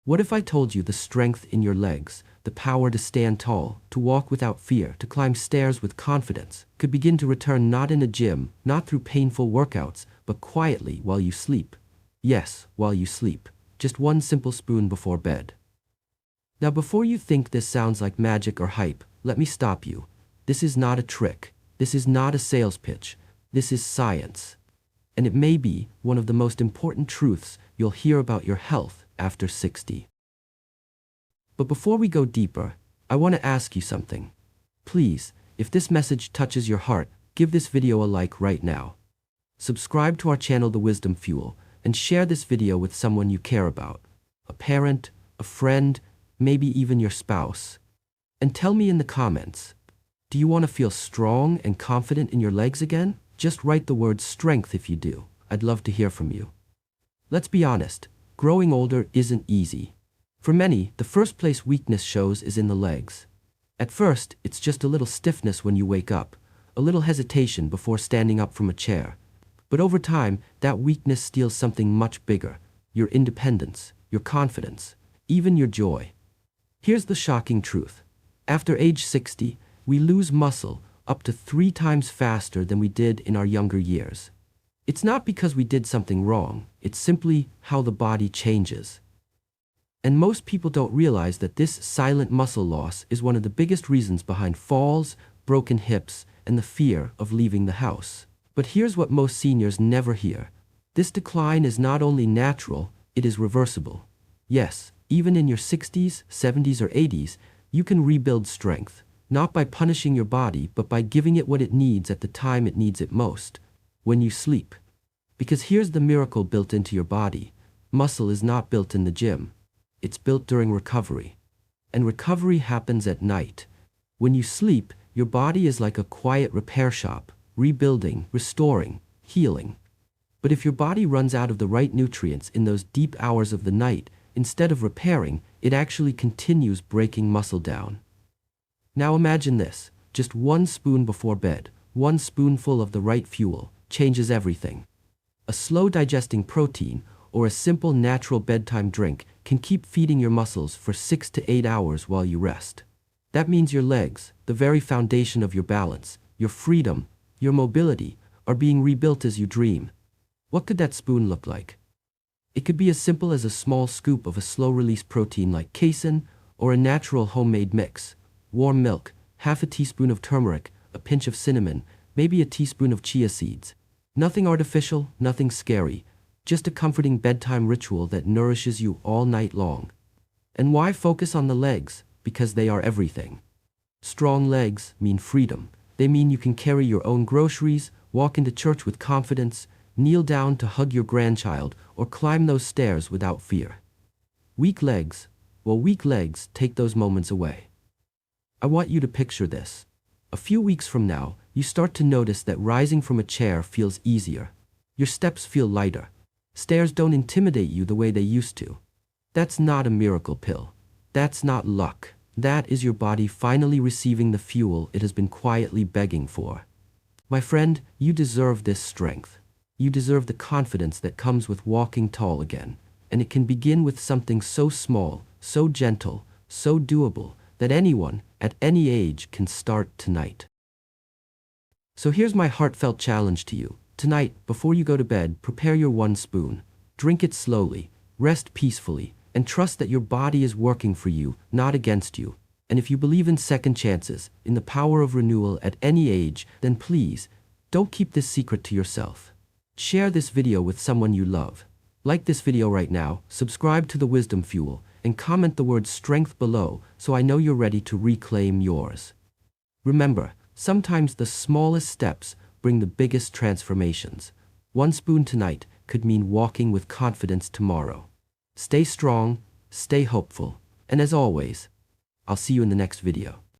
What if I told you the strength in your legs, the power to stand tall, to walk without fear, to climb stairs with confidence, could begin to return not in a gym, not through painful workouts, but quietly while you sleep? Yes, while you sleep. Just one simple spoon before bed. Now before you think this sounds like magic or hype, let me stop you. This is not a trick. This is not a sales pitch. This is science. And it may be one of the most important truths you'll hear about your health after 60. But before we go deeper, I want to ask you something. Please, if this message touches your heart, give this video a like right now. Subscribe to our channel The Wisdom Fuel and share this video with someone you care about. A parent, a friend, maybe even your spouse. And tell me in the comments, do you want to feel strong and confident in your legs again? Just write the word strength if you do. I'd love to hear from you. Let's be honest, growing older isn't easy. For many, the first place weakness shows is in the legs. At first, it's just a little stiffness when you wake up, a little hesitation before standing up from a chair. But over time, that weakness steals something much bigger: your independence, your confidence, even your joy. Here's the shocking truth. After age 60, we lose muscle up to 3 times faster than we did in our younger years. It's not because we did something wrong, it's simply how the body changes. And most people don't realize that this silent muscle loss is one of the biggest reasons behind falls, broken hips, and the fear of leaving the house. But here's what most seniors never hear. This decline is not only natural, it is reversible. Yes, even in your 60s, 70s, or 80s, you can rebuild strength, not by punishing your body, but by giving it what it needs at the time it needs it most: when you sleep. Because here's the miracle built into your body. Muscle is not built in the gym. It's built during recovery. And recovery happens at night. When you sleep, your body is like a quiet repair shop, rebuilding, restoring, healing. But if your body runs out of the right nutrients in those deep hours of the night, instead of repairing, it actually continues breaking muscle down. Now imagine this: just one spoon before bed, one spoonful of the right fuel, changes everything. A slow digesting protein, or a simple natural bedtime drink, can keep feeding your muscles for 6 to 8 hours while you rest. That means your legs, the very foundation of your balance, your freedom, your mobility, are being rebuilt as you dream. What could that spoon look like? It could be as simple as a small scoop of a slow-release protein like casein, or a natural homemade mix: warm milk, half a teaspoon of turmeric, a pinch of cinnamon, maybe a teaspoon of chia seeds. Nothing artificial, nothing scary, just a comforting bedtime ritual that nourishes you all night long. And why focus on the legs? Because they are everything. Strong legs mean freedom. They mean you can carry your own groceries, walk into church with confidence, kneel down to hug your grandchild, or climb those stairs without fear. Weak legs take those moments away. I want you to picture this. A few weeks from now, you start to notice that rising from a chair feels easier. Your steps feel lighter. Stairs don't intimidate you the way they used to. That's not a miracle pill. That's not luck. That is your body finally receiving the fuel it has been quietly begging for. My friend, you deserve this strength. You deserve the confidence that comes with walking tall again. And it can begin with something so small, so gentle, so doable, that anyone, at any age, can start tonight. So here's my heartfelt challenge to you. Tonight, before you go to bed, prepare your one spoon. Drink it slowly, rest peacefully, and trust that your body is working for you, not against you. And if you believe in second chances, in the power of renewal at any age, then please, don't keep this secret to yourself. Share this video with someone you love. Like this video right now, subscribe to The Wisdom Fuel, and comment the word strength below so I know you're ready to reclaim yours. Remember, sometimes the smallest steps bring the biggest transformations. One spoon tonight could mean walking with confidence tomorrow. Stay strong, stay hopeful, and as always, I'll see you in the next video.